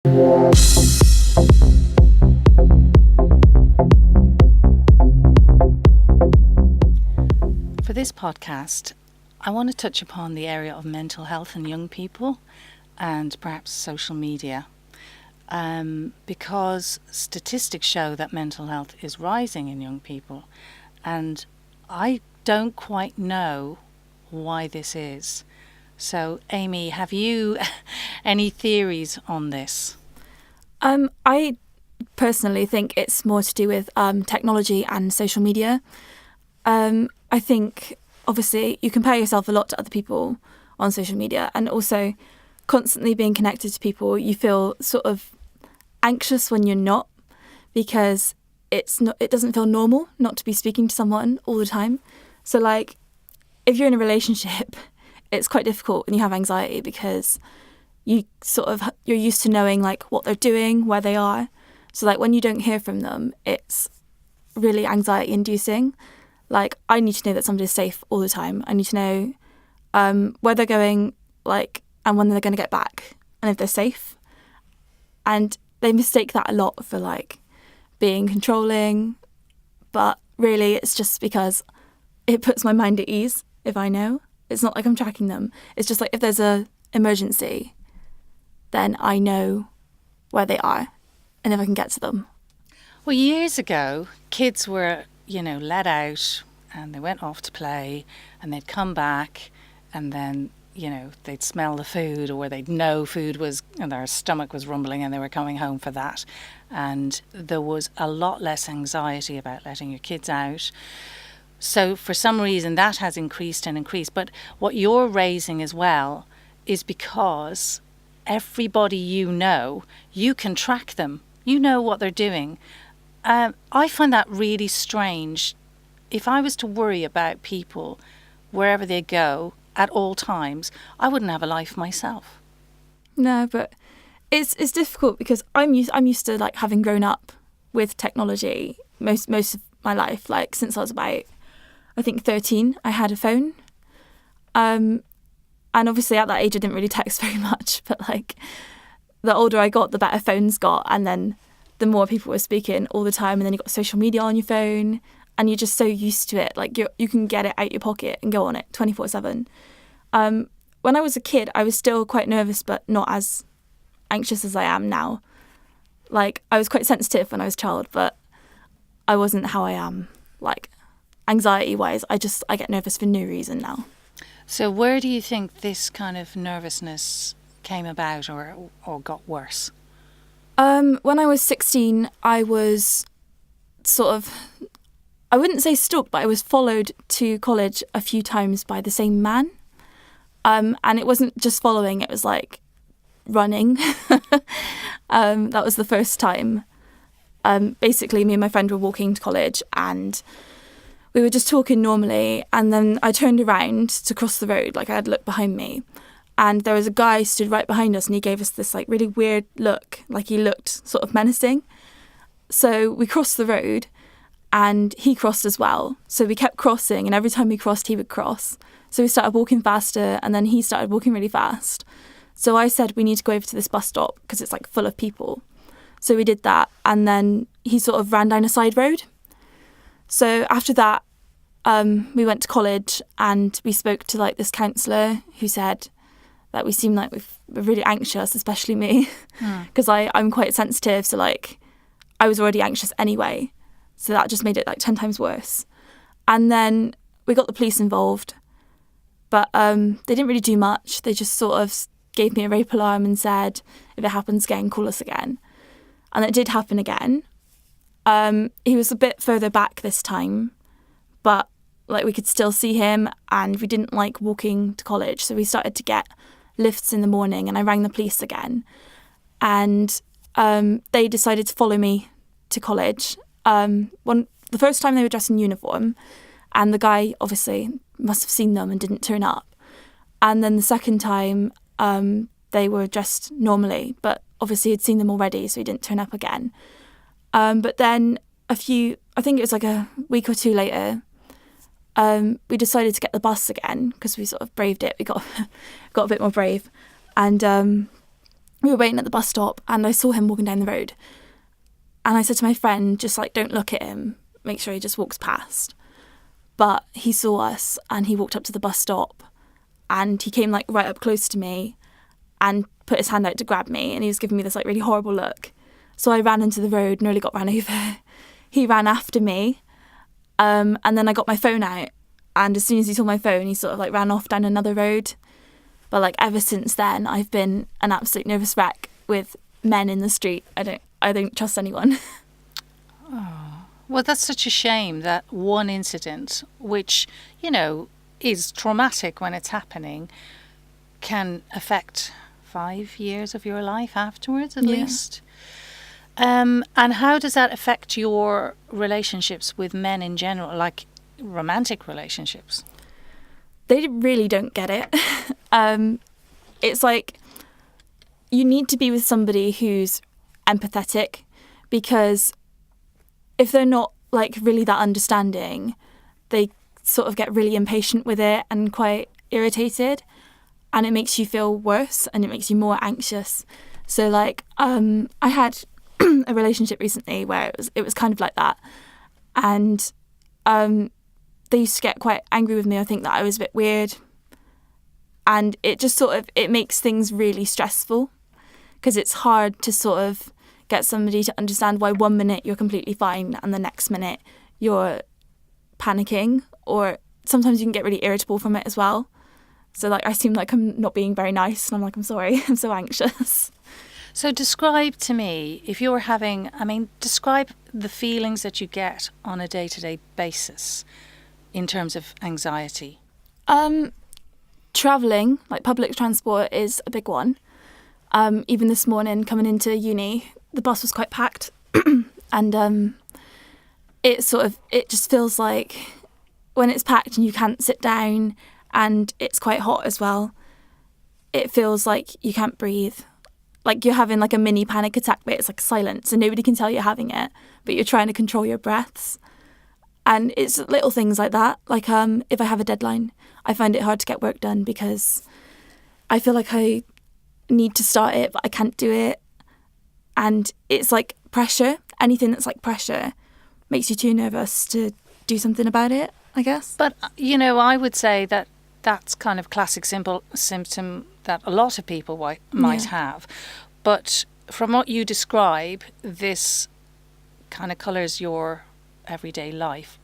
For this podcast, I want to touch upon the area of mental health in young people and perhaps social media, because statistics show that mental health is rising in young people, and I don't quite know why this is. So, Amy, have you any theories on this? I personally think it's more to do with technology and social media. I think, obviously, you compare yourself a lot to other people on social media, and also constantly being connected to people, you feel sort of anxious when you're not, because it doesn't feel normal not to be speaking to someone all the time. So, like, if you're in a relationship, it's quite difficult and you have anxiety because you're used to knowing, like, what they're doing, where they are. So, like, when you don't hear from them, it's really anxiety inducing. Like, I need to know that somebody's safe all the time. I need to know where they're going, like, and when they're going to get back, and if they're safe. And they mistake that a lot for, like, being controlling. But really, it's just because it puts my mind at ease if I know. It's not like I'm tracking them. It's just like if there's an emergency, then I know where they are and if I can get to them. Well, years ago, kids were, let out and they went off to play and they'd come back and then, they'd smell the food, or they'd know food was, and their stomach was rumbling and they were coming home for that. And there was a lot less anxiety about letting your kids out. So for some reason that has increased and increased. But what you're raising as well is because everybody you can track them. You know what they're doing. I find that really strange. If I was to worry about people wherever they go at all times, I wouldn't have a life myself. No, but it's difficult because I'm used to, like, having grown up with technology most of my life. Like, since I was about, I think, 13, I had a phone. And obviously at that age I didn't really text very much, but, like, the older I got, the better phones got, and then the more people were speaking all the time, and then you got social media on your phone, and you're just so used to it. Like, you can get it out your pocket and go on it 24/7. When I was a kid, I was still quite nervous, but not as anxious as I am now. Like, I was quite sensitive when I was a child, but I wasn't how I am, like, anxiety-wise. I get nervous for no reason now. So where do you think this kind of nervousness came about or got worse? When I was 16, I was sort of, I wouldn't say stalked, but I was followed to college a few times by the same man. And it wasn't just following, it was like running. That was the first time. Basically, me and my friend were walking to college and we were just talking normally. And then I turned around to cross the road, like I had looked behind me. And there was a guy stood right behind us and he gave us this, like, really weird look, like he looked sort of menacing. So we crossed the road and he crossed as well. So we kept crossing, and every time we crossed, he would cross. So we started walking faster, and then he started walking really fast. So I said, we need to go over to this bus stop because it's, like, full of people. So we did that, and then he sort of ran down a side road. So after that, we went to college and we spoke to, like, this counsellor who said that we seemed like we're really anxious, especially me, because I'm quite sensitive. So, like, I was already anxious anyway. So that just made it, like, 10 times worse. And then we got the police involved, but they didn't really do much. They just sort of gave me a rape alarm and said, if it happens again, call us again. And it did happen again. He was a bit further back this time, but, like, we could still see him, and we didn't like walking to college. So we started to get lifts in the morning, and I rang the police again. And they decided to follow me to college. The first time they were dressed in uniform, and the guy obviously must have seen them and didn't turn up. And then the second time, they were dressed normally, but obviously he'd seen them already, so he didn't turn up again. But then I think it was like a week or two later, we decided to get the bus again because we sort of braved it. We got a bit more brave. And we were waiting at the bus stop and I saw him walking down the road. And I said to my friend, just like, don't look at him, make sure he just walks past. But he saw us and he walked up to the bus stop and he came like right up close to me and put his hand out to grab me, and he was giving me this like really horrible look. So I ran into the road, nearly got ran over. He ran after me, and then I got my phone out, and as soon as he saw my phone, he sort of like ran off down another road. But like ever since then, I've been an absolute nervous wreck with men in the street. I don't trust anyone. Well, that's such a shame, that one incident, which, you know, is traumatic when it's happening, can affect 5 years of your life afterwards, at least. And how does that affect your relationships with men in general, like romantic relationships? They really don't get it. It's like you need to be with somebody who's empathetic, because if they're not like really that understanding, they sort of get really impatient with it and quite irritated, and it makes you feel worse and it makes you more anxious. So like I had a relationship recently where it was kind of like that, and they used to get quite angry with me. I think that I was a bit weird, and it just sort of, it makes things really stressful, because it's hard to sort of get somebody to understand why 1 minute you're completely fine and the next minute you're panicking, or sometimes you can get really irritable from it as well. So like I seem like I'm not being very nice, and I'm like, I'm sorry, I'm so anxious. So describe to me, if you're having, describe the feelings that you get on a day-to-day basis in terms of anxiety. Travelling, like public transport, is a big one. Even this morning coming into uni, the bus was quite packed, and it just feels like when it's packed and you can't sit down and it's quite hot as well, it feels like you can't breathe. Like you're having like a mini panic attack, but it's like silent, so nobody can tell you're having it, but you're trying to control your breaths. And it's little things like that. Like if I have a deadline, I find it hard to get work done because I feel like I need to start it, but I can't do it. And it's like pressure. Anything that's like pressure makes you too nervous to do something about it, I guess. But, you know, I would say that that's kind of classic symptom that a lot of people might have. But from what you describe, this kind of colours your everyday life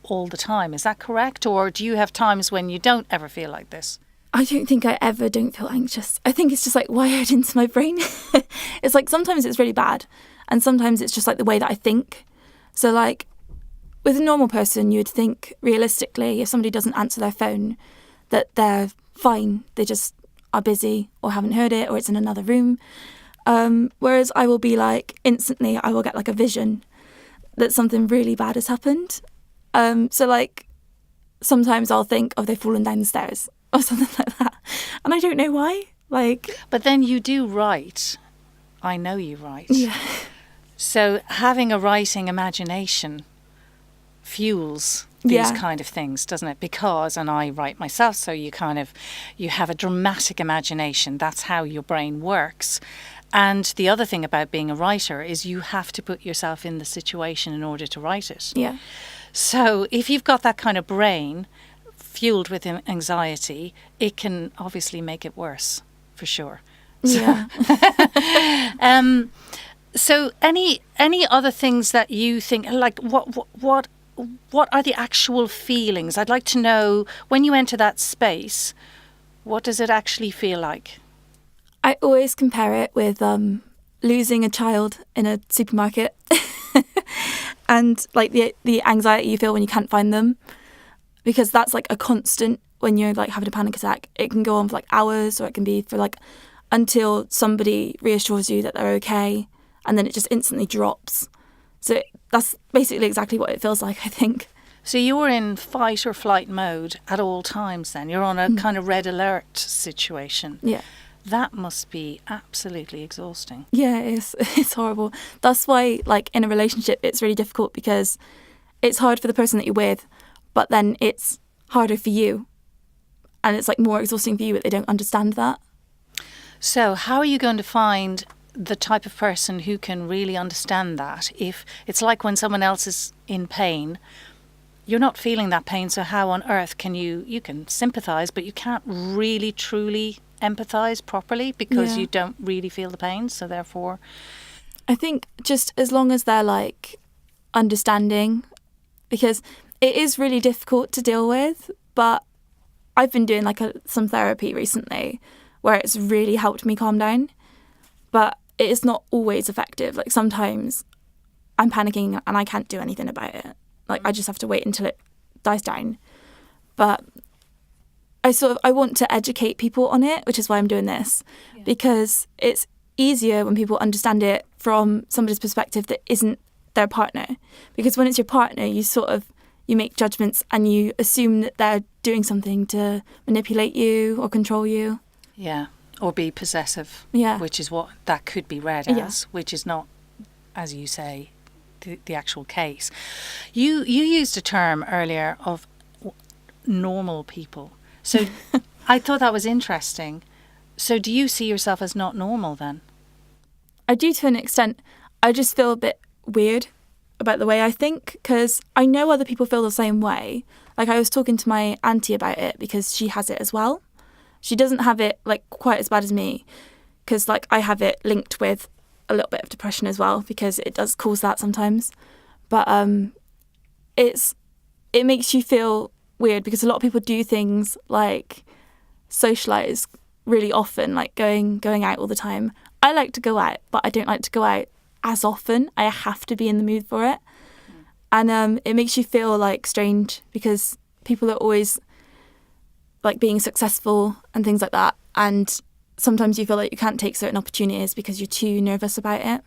all the time. Is that correct? Or do you have times when you don't ever feel like this? I don't think I ever don't feel anxious. I think it's just like wired into my brain. It's like sometimes it's really bad, and sometimes it's just like the way that I think. So like with a normal person, you'd think realistically, if somebody doesn't answer their phone, that they're fine. They just are busy or haven't heard it, or it's in another room. Whereas I will be like, instantly I will get like a vision that something really bad has happened. So like sometimes I'll think, oh, they've fallen down the stairs or something like that. And I don't know why. Like, but then you do write. I know you write. Yeah. So having a writing imagination fuels these kind of things, doesn't it? Because, and I write myself, so you have a dramatic imagination. That's how your brain works. And the other thing about being a writer is you have to put yourself in the situation in order to write it. Yeah. So if you've got that kind of brain fueled with anxiety, it can obviously make it worse, for sure. Yeah. So any other things that you think, like what are the actual feelings? I'd like to know, when you enter that space, what does it actually feel like? I always compare it with losing a child in a supermarket and like the anxiety you feel when you can't find them, because that's like a constant when you're like having a panic attack. It can go on for like hours, or it can be for like until somebody reassures you that they're okay, and then it just instantly drops. So that's basically exactly what it feels like, I think. So you're in fight or flight mode at all times then? You're on a kind of red alert situation? Yeah. That must be absolutely exhausting. Yeah, it's horrible. That's why, like, in a relationship, it's really difficult, because it's hard for the person that you're with, but then it's harder for you. And it's, like, more exhausting for you, but they don't understand that. So how are you going to find the type of person who can really understand that? If it's like when someone else is in pain, you're not feeling that pain, so how on earth can you can sympathise, but you can't really truly empathise properly because Yeah. you don't really feel the pain, so therefore I think just as long as they're like understanding, because it is really difficult to deal with, but I've been doing like some therapy recently where it's really helped me calm down, but it is not always effective. Like sometimes I'm panicking and I can't do anything about it. Like I just have to wait until it dies down. But I want to educate people on it, which is why I'm doing this, because it's easier when people understand it from somebody's perspective that isn't their partner. Because when it's your partner, you make judgments and you assume that they're doing something to manipulate you or control you. yeah, or be possessive, Yeah. which is what that could be read Yeah. as, which is not, as you say, the actual case. You used a term earlier of normal people. So I thought that was interesting. So do you see yourself as not normal then? I do to an extent. I just feel a bit weird about the way I think, because I know other people feel the same way. Like I was talking to my auntie about it because she has it as well. She doesn't have it like quite as bad as me, because like I have it linked with a little bit of depression as well, because it does cause that sometimes. But it makes you feel weird because a lot of people do things like socialise really often, like going out all the time. I like to go out, but I don't like to go out as often. I have to be in the mood for it. And it makes you feel like strange because people are always like being successful and things like that. And sometimes you feel like you can't take certain opportunities because you're too nervous about it.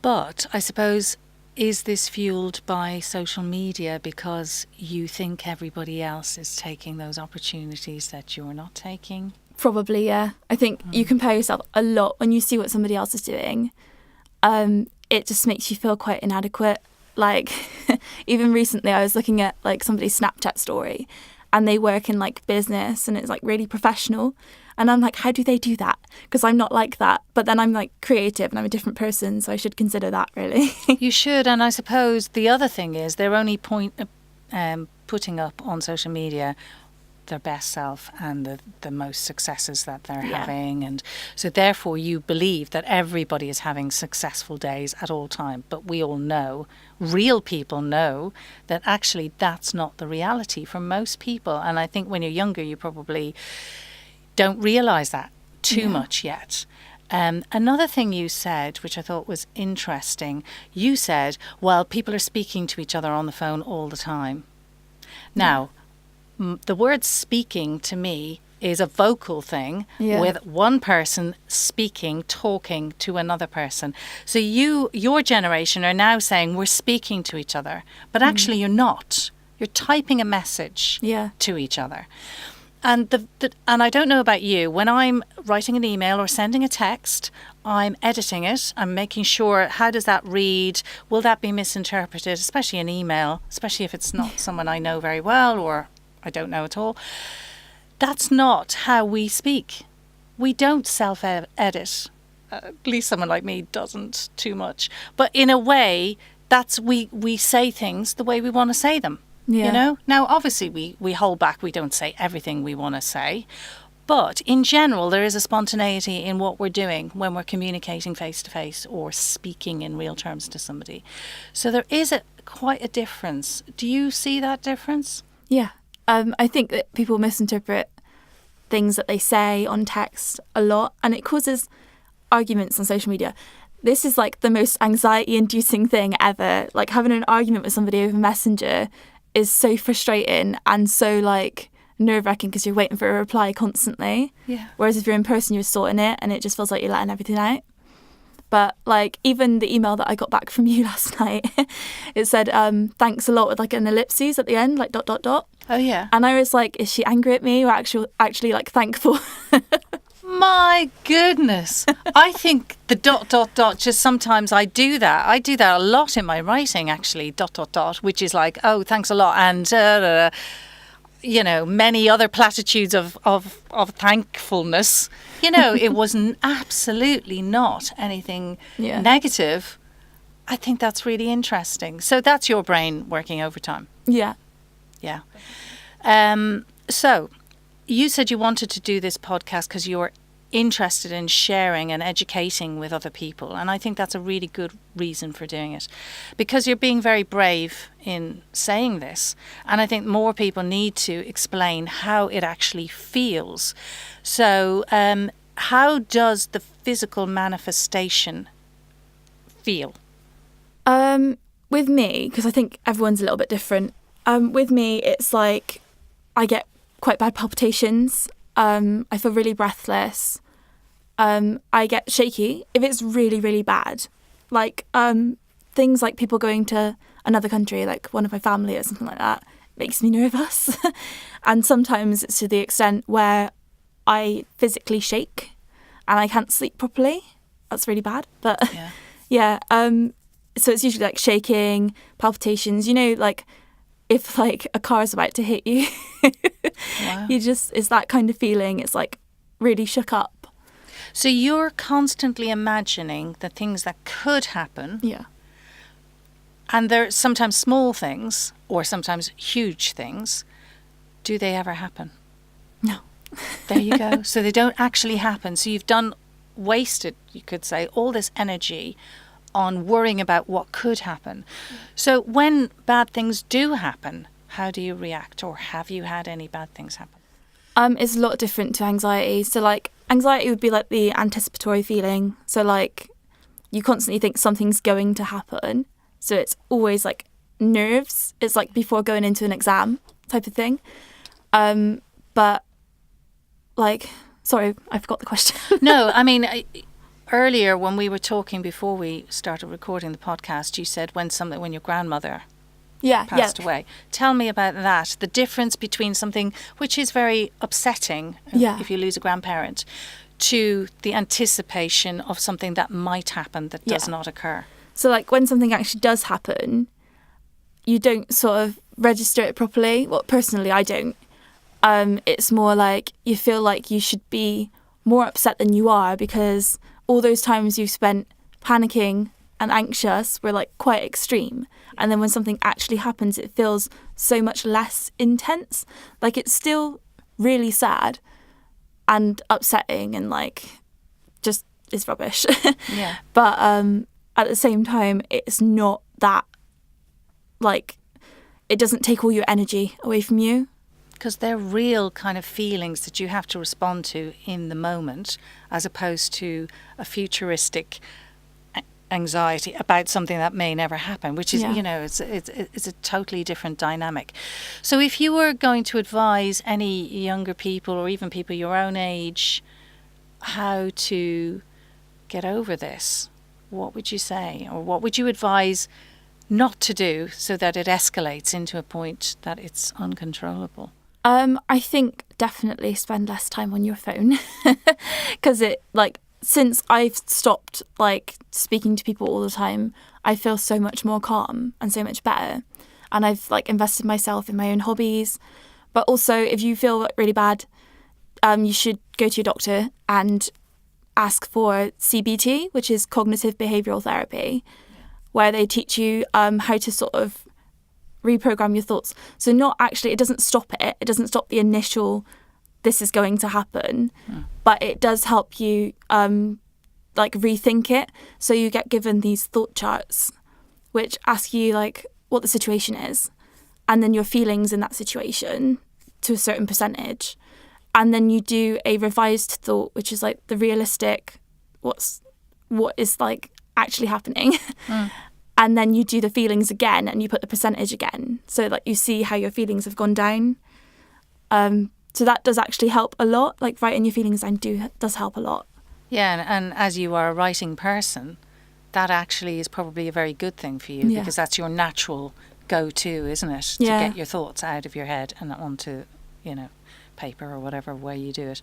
But I suppose, is this fueled by social media because you think everybody else is taking those opportunities that you're not taking? Probably, yeah. I think you compare yourself a lot when you see what somebody else is doing. It just makes you feel quite inadequate. Like, even recently I was looking at like somebody's Snapchat story and they work in like business and it's like really professional. And I'm like, how do they do that? Because I'm not like that. But then I'm like creative and I'm a different person, so I should consider that really. You should, and I suppose the other thing is they're only putting up on social media their best self and the most successes that they're having, and so therefore you believe that everybody is having successful days at all time. But we all know, real people know, that actually that's not the reality for most people. And I think when you're younger you probably don't realise that too much yet. Another thing you said, which I thought was interesting, you said, well, people are speaking to each other on the phone all the time. Now, the word speaking to me is a vocal thing with one person speaking, talking to another person. So your generation are now saying we're speaking to each other, but actually you're not. You're typing a message to each other. And and I don't know about you, when I'm writing an email or sending a text, I'm editing it. I'm making sure, how does that read? Will that be misinterpreted? Especially an email, especially if it's not someone I know very well or I don't know at all. That's not how we speak. We don't self-edit. At least someone like me doesn't too much. But in a way, that's we say things the way we want to say them. Yeah. You know? Now, obviously, we hold back. We don't say everything we want to say. But in general, there is a spontaneity in what we're doing when we're communicating face-to-face or speaking in real terms to somebody. So there is quite a difference. Do you see that difference? Yeah. I think that people misinterpret things that they say on text a lot, and it causes arguments on social media. This is like the most anxiety-inducing thing ever. Like having an argument with somebody over Messenger is so frustrating and so like nerve-wracking because you're waiting for a reply constantly. Yeah. Whereas if you're in person, you're sorting it and it just feels like you're letting everything out. But like even the email that I got back from you last night, it said thanks a lot with like an ellipses at the end, like ... Oh, yeah. And I was like, is she angry at me or actually like thankful? My goodness. I think the ... just sometimes I do that. I do that a lot in my writing, actually, ... which is like, oh, thanks a lot. And many other platitudes of thankfulness, it was absolutely not anything negative. I think that's really interesting. So that's your brain working overtime. Yeah. Yeah. So you said you wanted to do this podcast because you were interested in sharing and educating with other people. And I think that's a really good reason for doing it, because you're being very brave in saying this. And I think more people need to explain how it actually feels. So how does the physical manifestation feel? With me, because I think everyone's a little bit different. With me, it's like I get quite bad palpitations. I feel really breathless. I get shaky if it's really, really bad. Like things like people going to another country, like one of my family or something like that, makes me nervous. And sometimes it's to the extent where I physically shake and I can't sleep properly. That's really bad. But yeah. So it's usually like shaking, palpitations, like if like a car is about to hit you. Wow. It's that kind of feeling. It's like really shook up. So you're constantly imagining the things that could happen. Yeah. And they're sometimes small things or sometimes huge things. Do they ever happen? No. There you go. So they don't actually happen. So you've wasted, you could say, all this energy on worrying about what could happen. So when bad things do happen, how do you react, or have you had any bad things happen? It's a lot different to anxiety. So like anxiety would be like the anticipatory feeling. So like you constantly think something's going to happen. So it's always like nerves. It's like before going into an exam type of thing. But like, sorry, I forgot the question. No, I mean, earlier when we were talking before we started recording the podcast, you said when your grandmother passed away. Tell me about that. The difference between something which is very upsetting if you lose a grandparent to the anticipation of something that might happen that does not occur. So like when something actually does happen, you don't sort of register it properly. Well, personally, I don't. It's more like you feel like you should be more upset than you are, because all those times you've spent panicking and anxious were like quite extreme. And then when something actually happens, it feels so much less intense. Like it's still really sad and upsetting and like just is rubbish. Yeah. But at the same time, it's not that, like, it doesn't take all your energy away from you. Because they're real kind of feelings that you have to respond to in the moment, as opposed to a futuristic anxiety about something that may never happen, which is, it's a totally different dynamic. So if you were going to advise any younger people or even people your own age how to get over this, what would you say? Or what would you advise not to do so that it escalates into a point that it's uncontrollable? I think definitely spend less time on your phone, because since I've stopped like speaking to people all the time, I feel so much more calm and so much better. And I've like invested myself in my own hobbies. But also, if you feel really bad, you should go to your doctor and ask for CBT, which is cognitive behavioural therapy, where they teach you how to sort of reprogram your thoughts. So it doesn't stop it. It doesn't stop the initial, this is going to happen, but it does help you like rethink it. So you get given these thought charts, which ask you like what the situation is, and then your feelings in that situation to a certain percentage. And then you do a revised thought, which is like the realistic, what is like actually happening. And then you do the feelings again and you put the percentage again. So like you see how your feelings have gone down. So that does actually help a lot. Like writing your feelings down does help a lot. Yeah, and as you are a writing person, that actually is probably a very good thing for you, because that's your natural go-to, isn't it? To get your thoughts out of your head and onto, paper or whatever way you do it.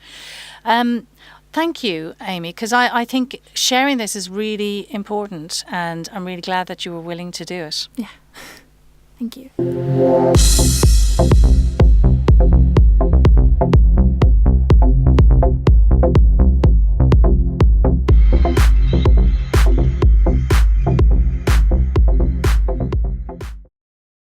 Thank you, Amy, because I think sharing this is really important, and I'm really glad that you were willing to do it. Yeah. Thank you.